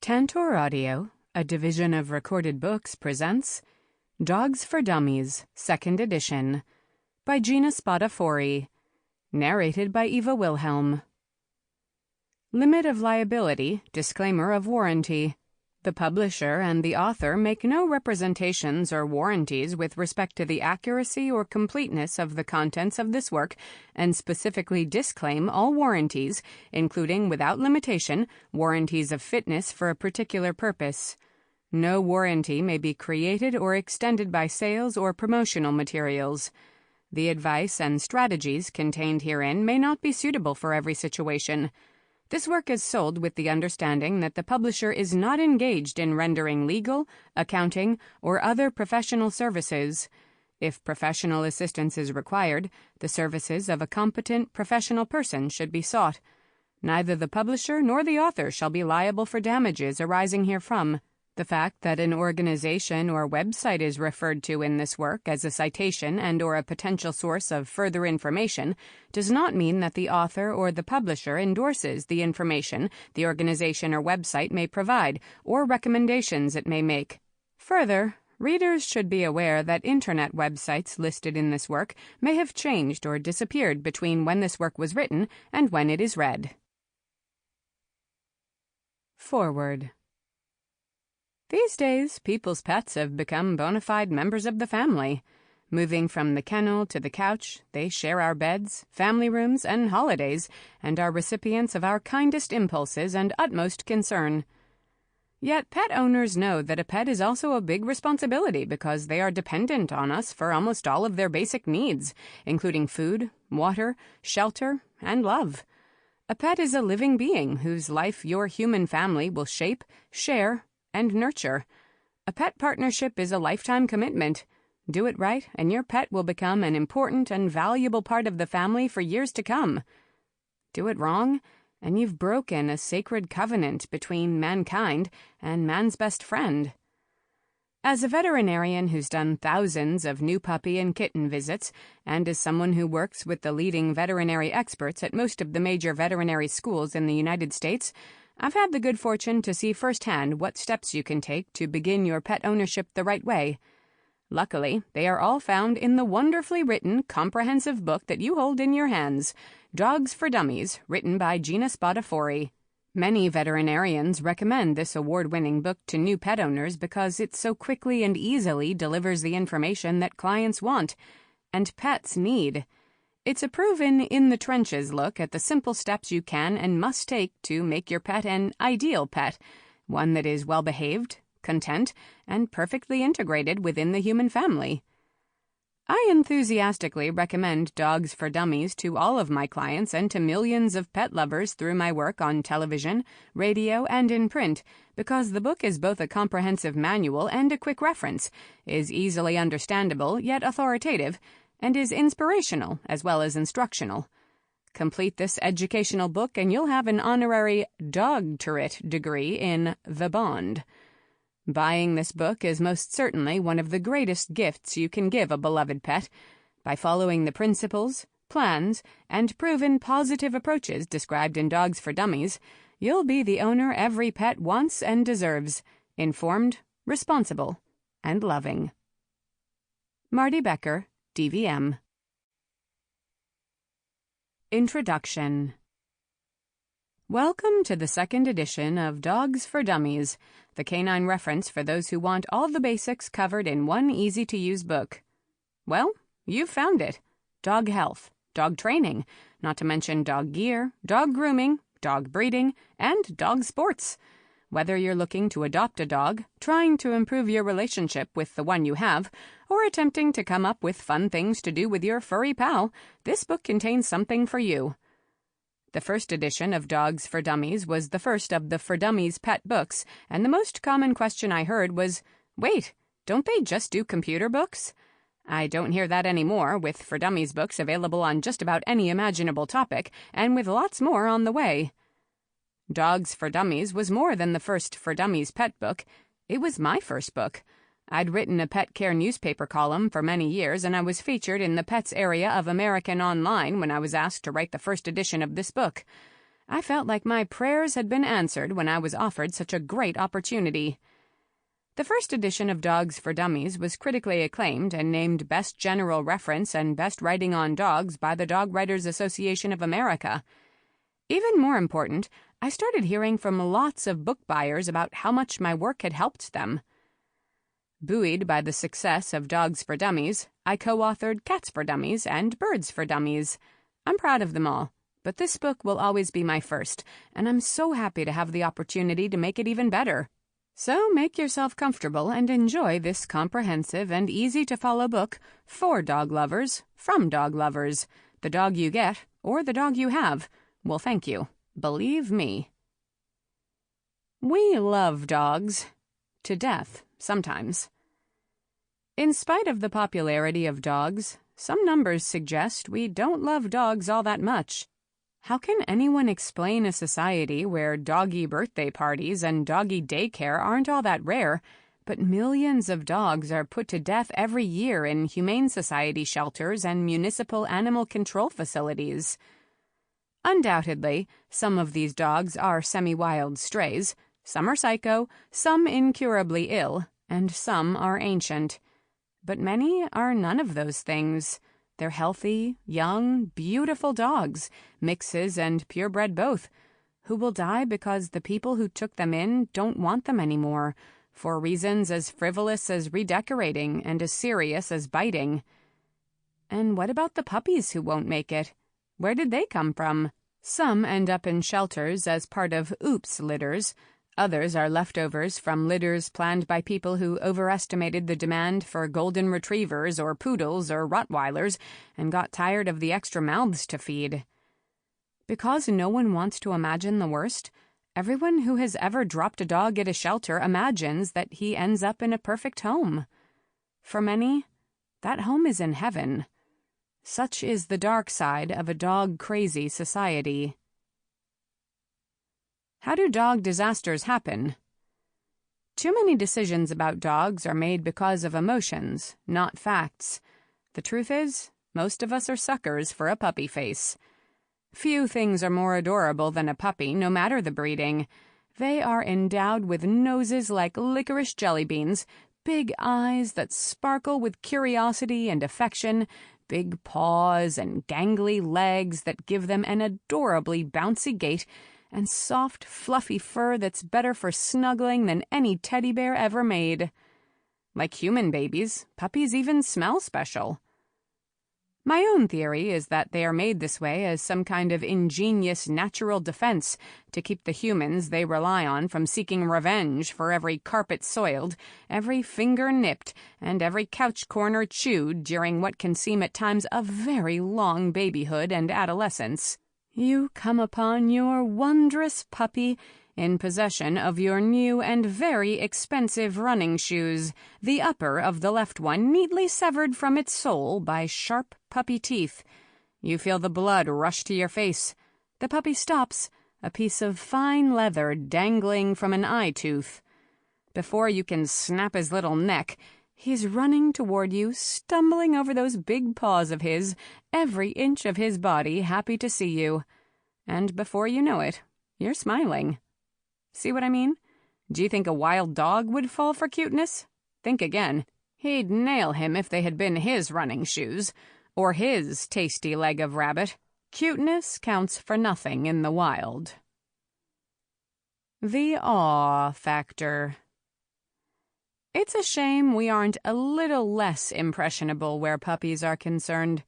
Tantor Audio, a division of Recorded Books, presents Dogs for Dummies, 2nd edition, by Gina Spadafori, narrated by Eva Wilhelm. Limit of liability, disclaimer of warranty. The publisher and the author make no representations or warranties with respect to the accuracy or completeness of the contents of this work, and specifically disclaim all warranties, including, without limitation, warranties of fitness for a particular purpose. No warranty may be created or extended by sales or promotional materials. The advice and strategies contained herein may not be suitable for every situation. This work is sold with the understanding that the publisher is not engaged in rendering legal, accounting, or other professional services. If professional assistance is required, the services of a competent professional person should be sought. Neither the publisher nor the author shall be liable for damages arising herefrom. The fact that an organization or website is referred to in this work as a citation and/or a potential source of further information does not mean that the author or the publisher endorses the information the organization or website may provide or recommendations it may make. Further, readers should be aware that Internet websites listed in this work may have changed or disappeared between when this work was written and when it is read. Forward. These days, people's pets have become bona fide members of the family. Moving from the kennel to the couch, they share our beds, family rooms, and holidays, and are recipients of our kindest impulses and utmost concern. Yet pet owners know that a pet is also a big responsibility because they are dependent on us for almost all of their basic needs, including food, water, shelter, and love. A pet is a living being whose life your human family will shape, share, and nurture. A pet partnership is a lifetime commitment. Do it right, and your pet will become an important and valuable part of the family for years to come. Do it wrong, and you've broken a sacred covenant between mankind and man's best friend. As a veterinarian who's done thousands of new puppy and kitten visits, and as someone who works with the leading veterinary experts at most of the major veterinary schools in the United States, I've had the good fortune to see firsthand what steps you can take to begin your pet ownership the right way. Luckily, they are all found in the wonderfully written, comprehensive book that you hold in your hands, Dogs for Dummies, written by Gina Spadafori. Many veterinarians recommend this award-winning book to new pet owners because it so quickly and easily delivers the information that clients want and pets need. It's a proven in-the-trenches look at the simple steps you can and must take to make your pet an ideal pet, one that is well-behaved, content, and perfectly integrated within the human family. I enthusiastically recommend Dogs for Dummies to all of my clients and to millions of pet lovers through my work on television, radio, and in print because the book is both a comprehensive manual and a quick reference, is easily understandable yet authoritative, and is inspirational as well as instructional. Complete this educational book and you'll have an honorary doctorate degree in the bond. Buying this book is most certainly one of the greatest gifts you can give a beloved pet. By following the principles, plans, and proven positive approaches described in Dogs for Dummies, you'll be the owner every pet wants and deserves, informed, responsible, and loving. Marty Becker, DVM. Introduction. Welcome to the 2nd edition of Dogs for Dummies, the canine reference for those who want all the basics covered in one easy-to-use book. Well, you've found it. Dog health, dog training, not to mention dog gear, dog grooming, dog breeding, and dog sports. Whether you're looking to adopt a dog, trying to improve your relationship with the one you have, or attempting to come up with fun things to do with your furry pal, this book contains something for you. The 1st edition of Dogs for Dummies was the first of the For Dummies pet books, and the most common question I heard was, wait, don't they just do computer books? I don't hear that anymore, with For Dummies books available on just about any imaginable topic, and with lots more on the way. Dogs for Dummies was more than the first For Dummies pet book. It was my first book. I'd written a pet care newspaper column for many years, and I was featured in the pets area of American Online when I was asked to write the first edition of this book. I felt like my prayers had been answered when I was offered such a great opportunity. The first edition of Dogs for Dummies was critically acclaimed and named Best General Reference and Best Writing on Dogs by the Dog Writers Association of America. Even more important, I started hearing from lots of book buyers about how much my work had helped them. Buoyed by the success of Dogs for Dummies, I co-authored Cats for Dummies and Birds for Dummies. I'm proud of them all, but this book will always be my first, and I'm so happy to have the opportunity to make it even better. So make yourself comfortable and enjoy this comprehensive and easy-to-follow book for dog lovers, from dog lovers. The dog you get, or the dog you have, will thank you. Believe me. We love dogs. To death, sometimes. In spite of the popularity of dogs, some numbers suggest we don't love dogs all that much. How can anyone explain a society where doggy birthday parties and doggy daycare aren't all that rare, but millions of dogs are put to death every year in humane society shelters and municipal animal control facilities? Undoubtedly, some of these dogs are semi-wild strays, some are psycho, some incurably ill, and some are ancient. But many are none of those things. They're healthy, young, beautiful dogs, mixes and purebred both, who will die because the people who took them in don't want them anymore, for reasons as frivolous as redecorating and as serious as biting. And what about the puppies who won't make it? Where did they come from? Some end up in shelters as part of oops litters. Others are leftovers from litters planned by people who overestimated the demand for golden retrievers or poodles or Rottweilers and got tired of the extra mouths to feed. Because no one wants to imagine the worst, everyone who has ever dropped a dog at a shelter imagines that he ends up in a perfect home. For many, that home is in heaven. Such is the dark side of a dog-crazy society. How do dog disasters happen? Too many decisions about dogs are made because of emotions, not facts. The truth is, most of us are suckers for a puppy face. Few things are more adorable than a puppy, no matter the breeding. They are endowed with noses like licorice jelly beans, big eyes that sparkle with curiosity and affection, big paws and gangly legs that give them an adorably bouncy gait, and soft, fluffy fur that's better for snuggling than any teddy bear ever made. Like human babies, puppies even smell special. My own theory is that they are made this way as some kind of ingenious natural defense to keep the humans they rely on from seeking revenge for every carpet soiled, every finger nipped, and every couch corner chewed during what can seem at times a very long babyhood and adolescence. You come upon your wondrous puppy in possession of your new and very expensive running shoes, the upper of the left one neatly severed from its sole by sharp puppy teeth. You feel the blood rush to your face. The puppy stops, a piece of fine leather dangling from an eye tooth. Before you can snap his little neck, he's running toward you, stumbling over those big paws of his, every inch of his body happy to see you. And before you know it, you're smiling. See what I mean? Do you think a wild dog would fall for cuteness? Think again. He'd nail him if they had been his running shoes, or his tasty leg of rabbit. Cuteness counts for nothing in the wild. The awe factor. It's a shame we aren't a little less impressionable where puppies are concerned.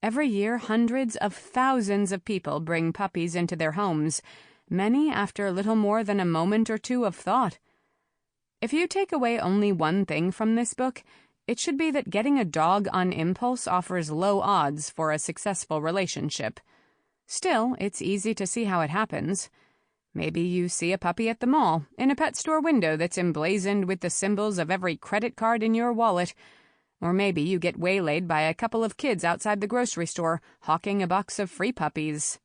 Every year, hundreds of thousands of people bring puppies into their homes, many after little more than a moment or two of thought. If you take away only one thing from this book, it should be that getting a dog on impulse offers low odds for a successful relationship. Still, it's easy to see how it happens. Maybe you see a puppy at the mall, in a pet store window that's emblazoned with the symbols of every credit card in your wallet. Or maybe you get waylaid by a couple of kids outside the grocery store, hawking a box of free puppies.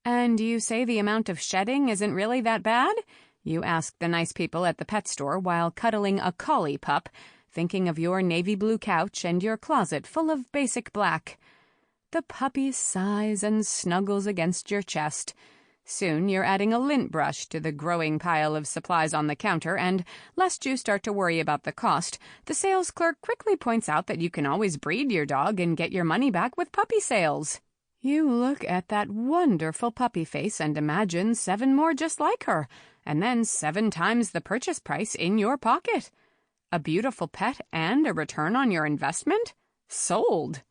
And you say the amount of shedding isn't really that bad? You ask the nice people at the pet store while cuddling a collie pup, thinking of your navy blue couch and your closet full of basic black. The puppy sighs and snuggles against your chest. Soon you're adding a lint brush to the growing pile of supplies on the counter, and lest you start to worry about the cost, the sales clerk quickly points out that you can always breed your dog and get your money back with puppy sales. You look at that wonderful puppy face and imagine 7 more just like her, and then 7 times the purchase price in your pocket. A beautiful pet and a return on your investment? Sold.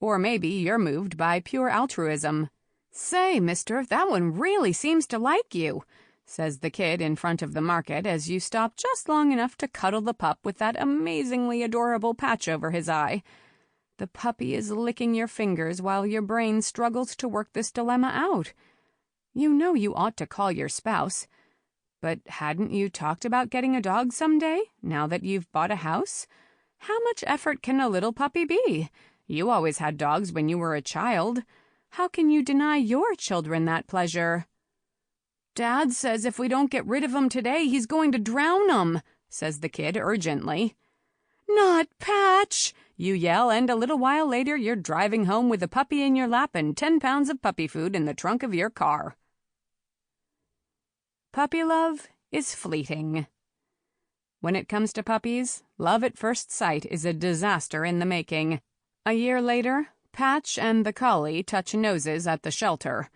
Or maybe you're moved by pure altruism. "Say, mister, that one really seems to like you," says the kid in front of the market as you stop just long enough to cuddle the pup with that amazingly adorable patch over his eye. The puppy is licking your fingers while your brain struggles to work this dilemma out. You know you ought to call your spouse. But hadn't you talked about getting a dog someday, now that you've bought a house? How much effort can a little puppy be? You always had dogs when you were a child. How can you deny your children that pleasure? "Dad says if we don't get rid of him today, he's going to drown him," says the kid urgently. "Not Patch!" you yell, and a little while later you're driving home with a puppy in your lap and 10 pounds of puppy food in the trunk of your car. Puppy love is fleeting. When it comes to puppies, love at first sight is a disaster in the making. A year later, Patch and the collie touch noses at the shelter.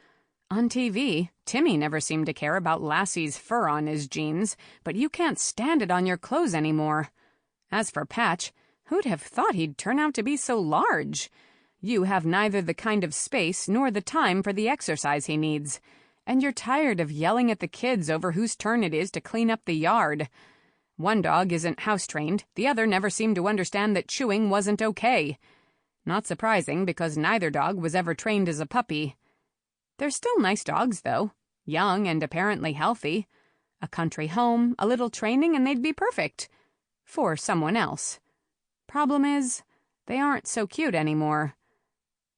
On TV, Timmy never seemed to care about Lassie's fur on his jeans, but you can't stand it on your clothes anymore. As for Patch, who'd have thought he'd turn out to be so large? You have neither the kind of space nor the time for the exercise he needs, and you're tired of yelling at the kids over whose turn it is to clean up the yard. One dog isn't house-trained, the other never seemed to understand that chewing wasn't okay. Not surprising, because neither dog was ever trained as a puppy. They're still nice dogs, though, young and apparently healthy. A country home, a little training, and they'd be perfect. For someone else. Problem is, they aren't so cute anymore.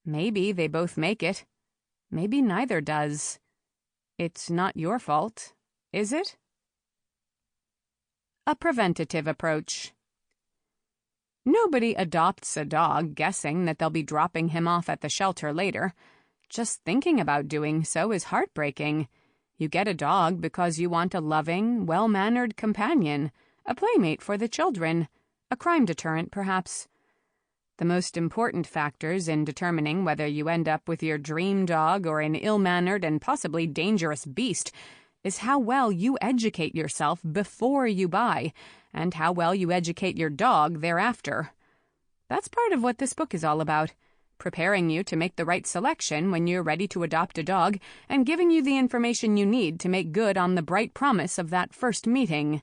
Maybe they both make it. Maybe neither does. It's not your fault, is it? A preventative approach. Nobody adopts a dog guessing that they'll be dropping him off at the shelter later. Just thinking about doing so is heartbreaking. You get a dog because you want a loving, well-mannered companion, a playmate for the children, a crime deterrent, perhaps. The most important factors in determining whether you end up with your dream dog or an ill-mannered and possibly dangerous beast is how well you educate yourself before you buy, and how well you educate your dog thereafter. That's part of what this book is all about, preparing you to make the right selection when you're ready to adopt a dog, and giving you the information you need to make good on the bright promise of that first meeting.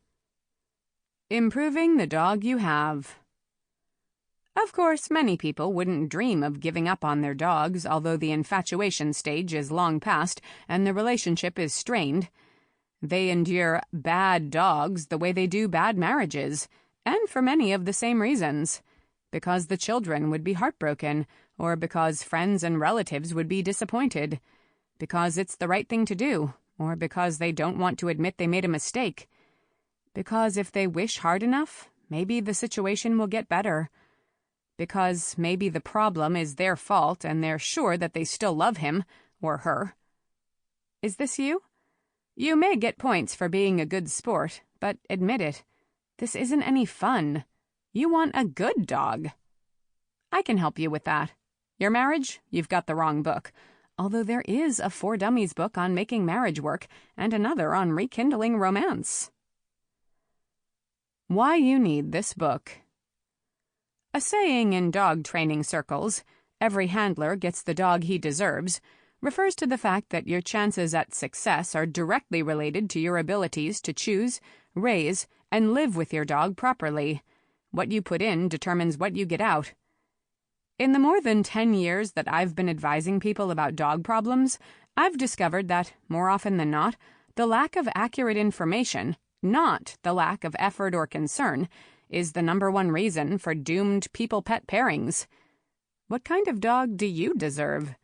Improving the dog you have. Of course, many people wouldn't dream of giving up on their dogs, although the infatuation stage is long past and the relationship is strained. They endure bad dogs the way they do bad marriages, and for many of the same reasons. Because the children would be heartbroken, or because friends and relatives would be disappointed. Because it's the right thing to do, or because they don't want to admit they made a mistake. Because if they wish hard enough, maybe the situation will get better. Because maybe the problem is their fault and they're sure that they still love him, or her. Is this you? You may get points for being a good sport, but admit it, this isn't any fun. You want a good dog. I can help you with that. Your marriage? You've got the wrong book. Although there is a For Dummies book on making marriage work, and another on rekindling romance. Why you need this book. A saying in dog training circles, "Every handler gets the dog he deserves," refers to the fact that your chances at success are directly related to your abilities to choose, raise, and live with your dog properly. What you put in determines what you get out. In the more than 10 years that I've been advising people about dog problems, I've discovered that, more often than not, the lack of accurate information, not the lack of effort or concern, is the #1 reason for doomed people-pet pairings. What kind of dog do you deserve?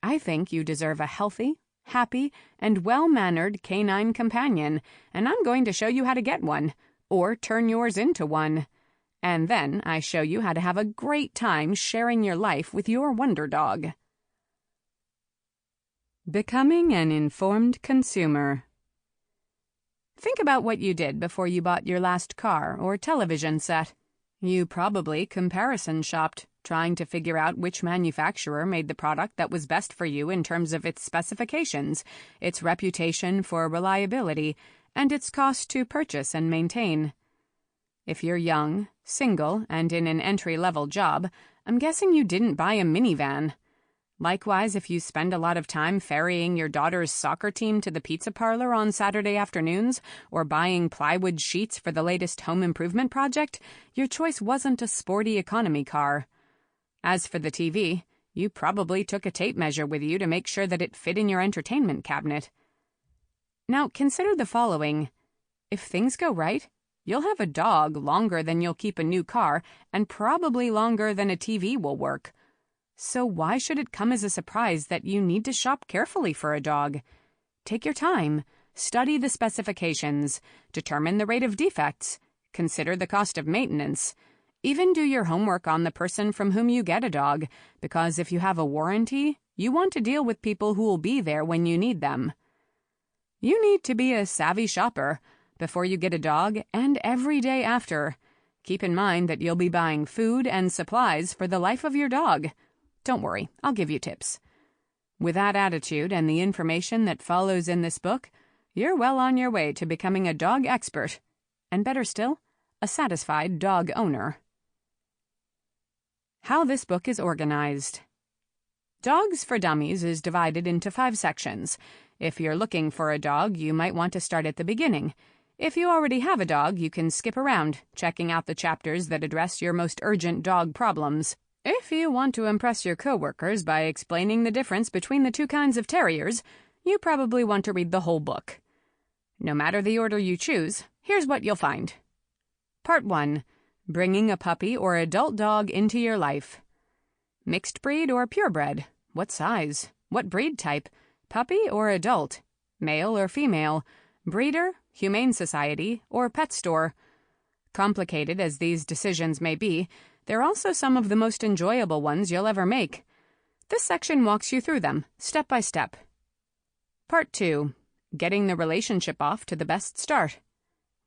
I think you deserve a healthy, happy, and well-mannered canine companion, and I'm going to show you how to get one, or turn yours into one. And then I show you how to have a great time sharing your life with your wonder dog. Becoming an informed consumer. Think about what you did before you bought your last car or television set. You probably comparison shopped, trying to figure out which manufacturer made the product that was best for you in terms of its specifications, its reputation for reliability, and its cost to purchase and maintain. If you're young, single, and in an entry-level job, I'm guessing you didn't buy a minivan. Likewise, if you spend a lot of time ferrying your daughter's soccer team to the pizza parlor on Saturday afternoons or buying plywood sheets for the latest home improvement project, your choice wasn't a sporty economy car. As for the TV, you probably took a tape measure with you to make sure that it fit in your entertainment cabinet. Now, consider the following. If things go right, you'll have a dog longer than you'll keep a new car and probably longer than a TV will work. So why should it come as a surprise that you need to shop carefully for a dog? Take your time, study the specifications, determine the rate of defects, consider the cost of maintenance. Even do your homework on the person from whom you get a dog, because if you have a warranty, you want to deal with people who will be there when you need them. You need to be a savvy shopper before you get a dog and every day after. Keep in mind that you'll be buying food and supplies for the life of your dog. Don't worry, I'll give you tips. With that attitude and the information that follows in this book, you're well on your way to becoming a dog expert, and better still, a satisfied dog owner. How this book is organized. Dogs for Dummies is divided into 5 sections. If you're looking for a dog, you might want to start at the beginning. If you already have a dog, you can skip around, checking out the chapters that address your most urgent dog problems. If you want to impress your coworkers by explaining the difference between the 2 kinds of terriers, you probably want to read the whole book. No matter the order you choose, here's what you'll find. Part 1. Bringing a puppy or adult dog into your life. Mixed breed or purebred? What size? What breed type? Puppy or adult? Male or female? Breeder, humane society, or pet store? Complicated as these decisions may be, they're also some of the most enjoyable ones you'll ever make. This section walks you through them, step by step. Part 2. Getting the relationship off to the best start.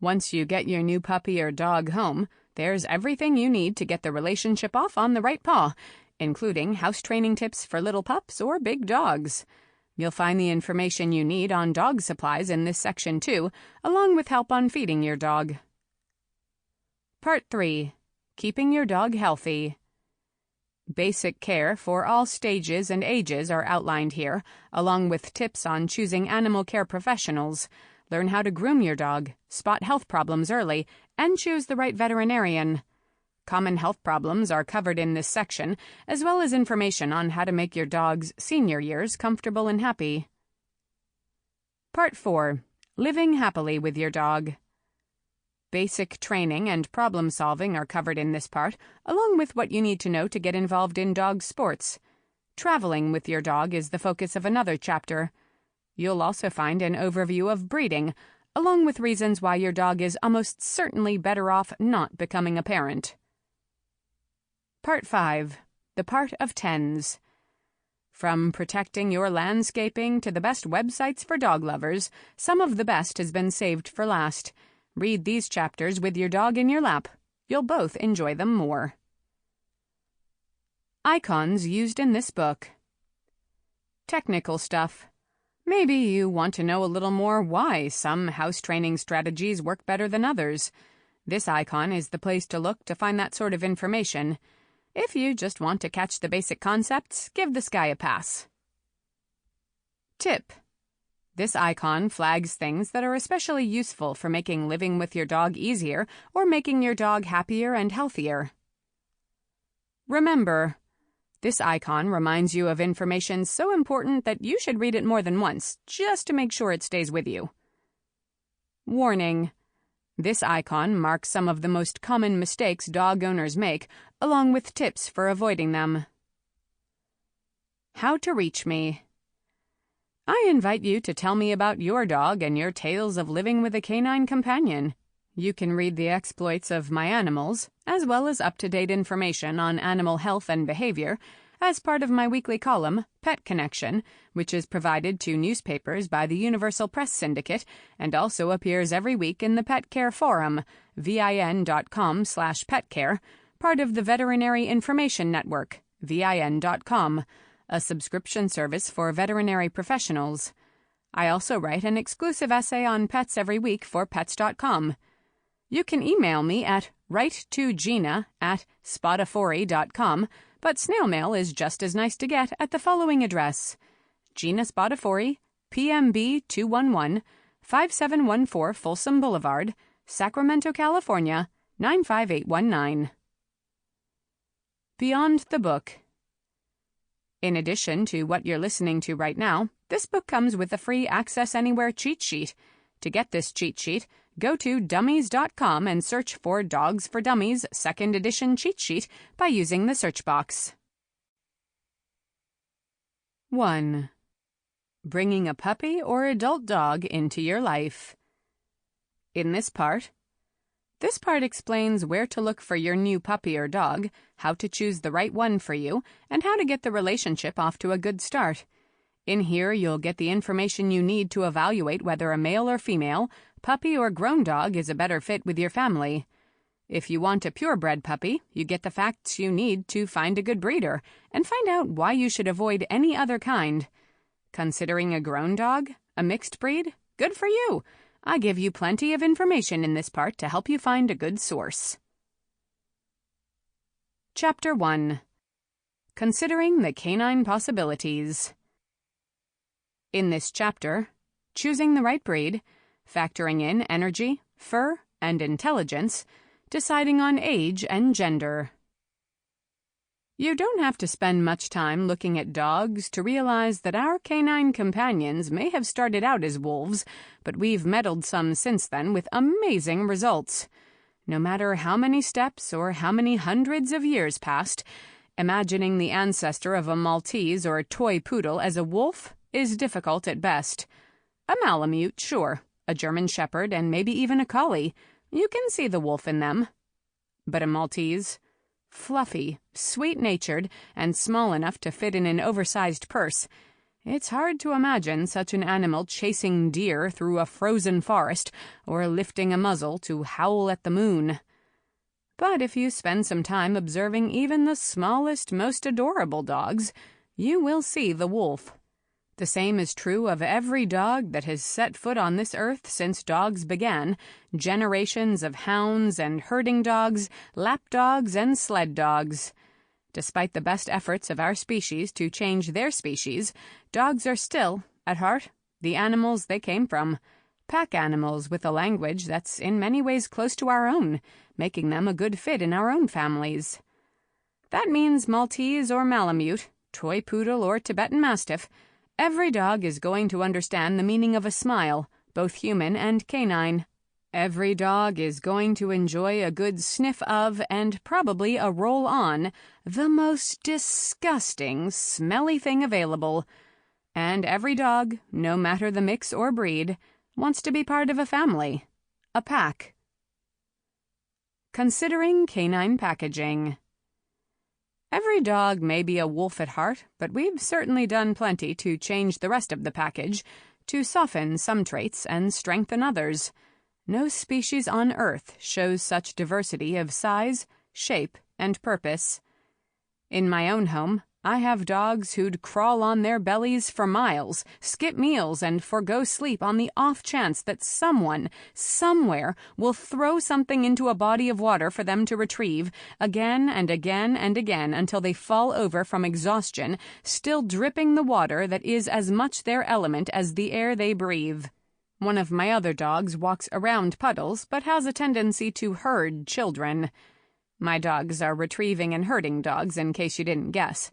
Once you get your new puppy or dog home, there's everything you need to get the relationship off on the right paw, including house training tips for little pups or big dogs. You'll find the information you need on dog supplies in this section too, along with help on feeding your dog. Part 3. Keeping your dog healthy. Basic care for all stages and ages are outlined here, along with tips on choosing animal care professionals. Learn how to groom your dog, spot health problems early, and choose the right veterinarian. Common health problems are covered in this section, as well as information on how to make your dog's senior years comfortable and happy. Part 4. Living happily with your dog. Basic training and problem solving are covered in this part, along with what you need to know to get involved in dog sports. Traveling with your dog is the focus of another chapter. You'll also find an overview of breeding, along with reasons why your dog is almost certainly better off not becoming a parent. Part 5. The part of tens. From protecting your landscaping to the best websites for dog lovers, some of the best has been saved for last. Read these chapters with your dog in your lap. You'll both enjoy them more. Icons used in this book. Technical stuff. Maybe you want to know a little more why some house training strategies work better than others. This icon is the place to look to find that sort of information. If you just want to catch the basic concepts, give this guy a pass. Tip. This icon flags things that are especially useful for making living with your dog easier or making your dog happier and healthier. Remember, this icon reminds you of information so important that you should read it more than once, just to make sure it stays with you. Warning. This icon marks some of the most common mistakes dog owners make, along with tips for avoiding them. How to reach me. I invite you to tell me about your dog and your tales of living with a canine companion. You can read the exploits of my animals, as well as up-to-date information on animal health and behavior, as part of my weekly column, Pet Connection, which is provided to newspapers by the Universal Press Syndicate and also appears every week in the Pet Care Forum, vin.com/petcare, part of the Veterinary Information Network, vin.com, a subscription service for veterinary professionals. I also write an exclusive essay on pets every week for pets.com. You can email me at write2gina@spadafori.com, but snail mail is just as nice to get at the following address: Gina Spadafori, PMB 211, 5714 Folsom Boulevard, Sacramento, California, 95819. Beyond the Book. In addition to what you're listening to right now, this book comes with a free Access Anywhere cheat sheet. To get this cheat sheet, go to dummies.com and search for Dogs for Dummies 2nd edition cheat sheet by using the search box. 1. Bringing a puppy or adult dog into your life. In this part explains where to look for your new puppy or dog, how to choose the right one for you, and how to get the relationship off to a good start. In here, you'll get the information you need to evaluate whether a male or female, puppy or grown dog is a better fit with your family. If you want a purebred puppy, you get the facts you need to find a good breeder and find out why you should avoid any other kind. Considering a grown dog, a mixed breed? Good for you! I give you plenty of information in this part to help you find a good source. Chapter 1. Considering the Canine Possibilities. In this chapter, choosing the right breed, factoring in energy, fur, and intelligence, deciding on age and gender. You don't have to spend much time looking at dogs to realize that our canine companions may have started out as wolves, but we've meddled some since then with amazing results. No matter how many steps or how many hundreds of years passed, imagining the ancestor of a Maltese or a toy poodle as a wolf is difficult at best. A Malamute, sure, a German Shepherd, and maybe even a Collie. You can see the wolf in them. But a Maltese? Fluffy, sweet-natured, and small enough to fit in an oversized purse. It's hard to imagine such an animal chasing deer through a frozen forest or lifting a muzzle to howl at the moon. But if you spend some time observing even the smallest, most adorable dogs, you will see the wolf. The same is true of every dog that has set foot on this earth since dogs began, generations of hounds and herding dogs, lap dogs, and sled dogs. Despite the best efforts of our species to change their species, dogs are still, at heart, the animals they came from. Pack animals with a language that's in many ways close to our own, making them a good fit in our own families. That means Maltese or Malamute, toy poodle or Tibetan Mastiff, every dog is going to understand the meaning of a smile, both human and canine. Every dog is going to enjoy a good sniff of, and probably a roll on, the most disgusting, smelly thing available. And every dog, no matter the mix or breed, wants to be part of a family, a pack. Considering canine packaging. Every dog may be a wolf at heart, but we've certainly done plenty to change the rest of the package, to soften some traits and strengthen others. No species on Earth shows such diversity of size, shape, and purpose. In my own home, I have dogs who'd crawl on their bellies for miles, skip meals, and forgo sleep on the off chance that someone, somewhere, will throw something into a body of water for them to retrieve, again and again and again until they fall over from exhaustion, still dripping the water that is as much their element as the air they breathe. One of my other dogs walks around puddles, but has a tendency to herd children. My dogs are retrieving and herding dogs, in case you didn't guess.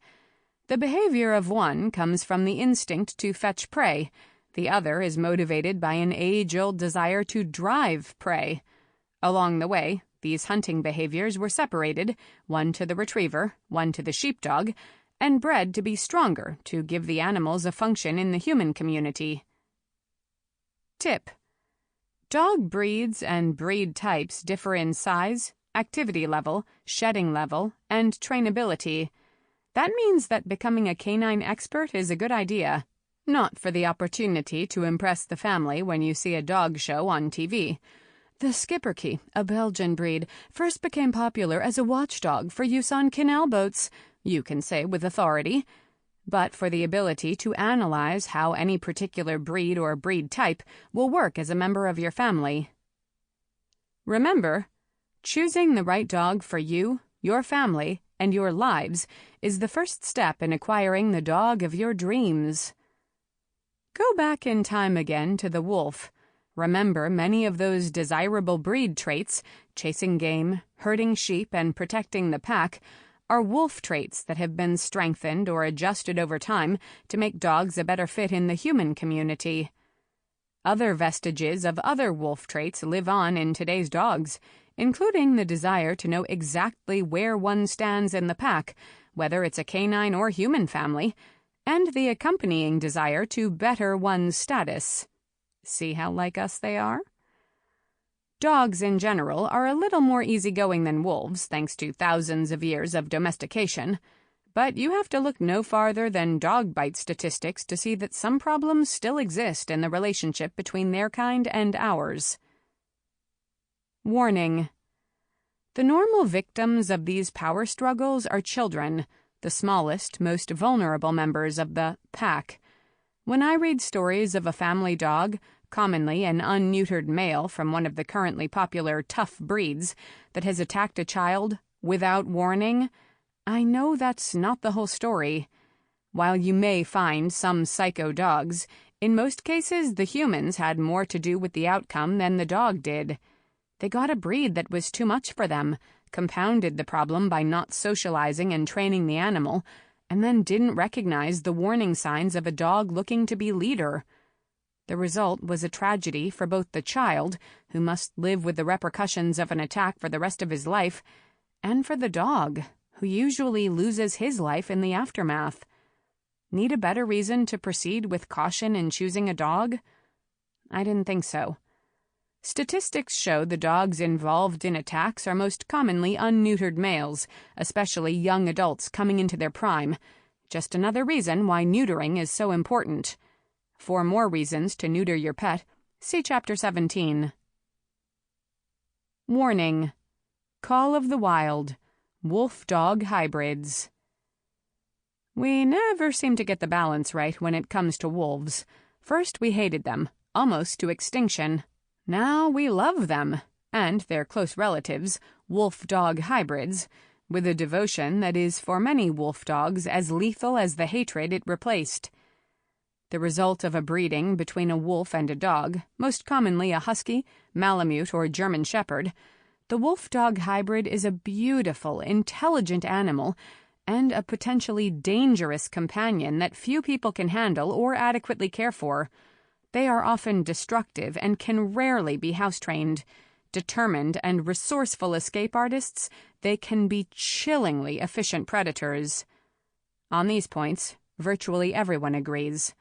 The behavior of one comes from the instinct to fetch prey. The other is motivated by an age-old desire to drive prey. Along the way, these hunting behaviors were separated, one to the retriever, one to the sheepdog, and bred to be stronger to give the animals a function in the human community. Tip: dog breeds and breed types differ in size, activity level, shedding level, and trainability. That means that becoming a canine expert is a good idea, not for the opportunity to impress the family when you see a dog show on TV. The Schipperke, a Belgian breed, first became popular as a watchdog for use on canal boats, you can say with authority, but for the ability to analyze how any particular breed or breed type will work as a member of your family. Remember, choosing the right dog for you, your family, and your lives is the first step in acquiring the dog of your dreams. Go back in time again to the wolf. Remember many of those desirable breed traits, chasing game, herding sheep, and protecting the pack, are wolf traits that have been strengthened or adjusted over time to make dogs a better fit in the human community. Other vestiges of other wolf traits live on in today's dogs, including the desire to know exactly where one stands in the pack, whether it's a canine or human family, and the accompanying desire to better one's status. See how like us they are? Dogs in general are a little more easygoing than wolves, thanks to thousands of years of domestication. But you have to look no farther than dog bite statistics to see that some problems still exist in the relationship between their kind and ours. Warning: the normal victims of these power struggles are children, the smallest, most vulnerable members of the pack. When I read stories of a family dog, commonly an unneutered male from one of the currently popular tough breeds, that has attacked a child without warning, I know that's not the whole story. While you may find some psycho dogs, in most cases the humans had more to do with the outcome than the dog did. They got a breed that was too much for them, compounded the problem by not socializing and training the animal, and then didn't recognize the warning signs of a dog looking to be leader. The result was a tragedy for both the child, who must live with the repercussions of an attack for the rest of his life, and for the dog, who usually loses his life in the aftermath. Need a better reason to proceed with caution in choosing a dog? I didn't think so. Statistics show the dogs involved in attacks are most commonly unneutered males, especially young adults coming into their prime. Just another reason why neutering is so important. For more reasons to neuter your pet, see Chapter 17. Warning: Call of the Wild, wolf-dog hybrids. We never seem to get the balance right when it comes to wolves. First we hated them, almost to extinction. Now we love them, and their close relatives, wolf-dog hybrids, with a devotion that is for many wolf dogs as lethal as the hatred it replaced. The result of a breeding between a wolf and a dog, most commonly a husky, malamute, or German shepherd, the wolf-dog hybrid is a beautiful, intelligent animal and a potentially dangerous companion that few people can handle or adequately care for. They are often destructive and can rarely be house-trained. Determined and resourceful escape artists, they can be chillingly efficient predators. On these points, virtually everyone agrees.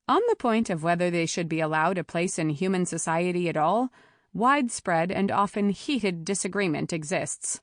On the point of whether they should be allowed a place in human society at all, widespread and often heated disagreement exists.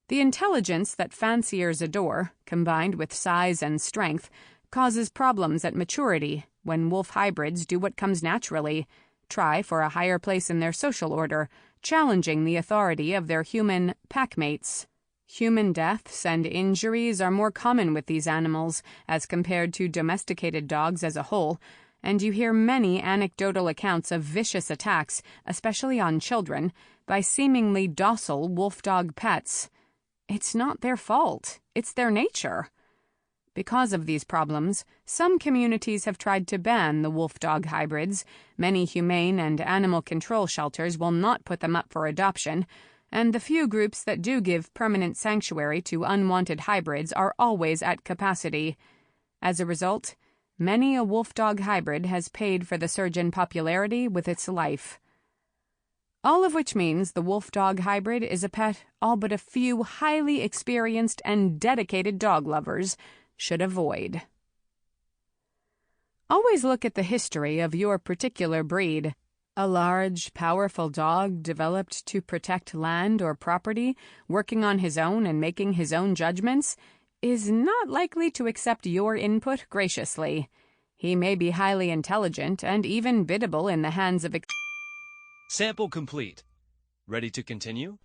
The intelligence that fanciers adore, combined with size and strength, causes problems at maturity when wolf hybrids do what comes naturally, try for a higher place in their social order, challenging the authority of their human packmates. Human deaths and injuries are more common with these animals as compared to domesticated dogs as a whole, and you hear many anecdotal accounts of vicious attacks, especially on children, by seemingly docile wolf-dog pets. It's not their fault. It's their nature. Because of these problems, some communities have tried to ban the wolf-dog hybrids. Many humane and animal control shelters will not put them up for adoption, and the few groups that do give permanent sanctuary to unwanted hybrids are always at capacity. As a result, many a wolf-dog hybrid has paid for the surge in popularity with its life. All of which means the wolf-dog hybrid is a pet all but a few highly experienced and dedicated dog lovers should avoid. Always look at the history of your particular breed. A large, powerful dog developed to protect land or property, working on his own and making his own judgments, is not likely to accept your input graciously. He may be highly intelligent and even biddable in the hands of... Sample complete. Ready to continue?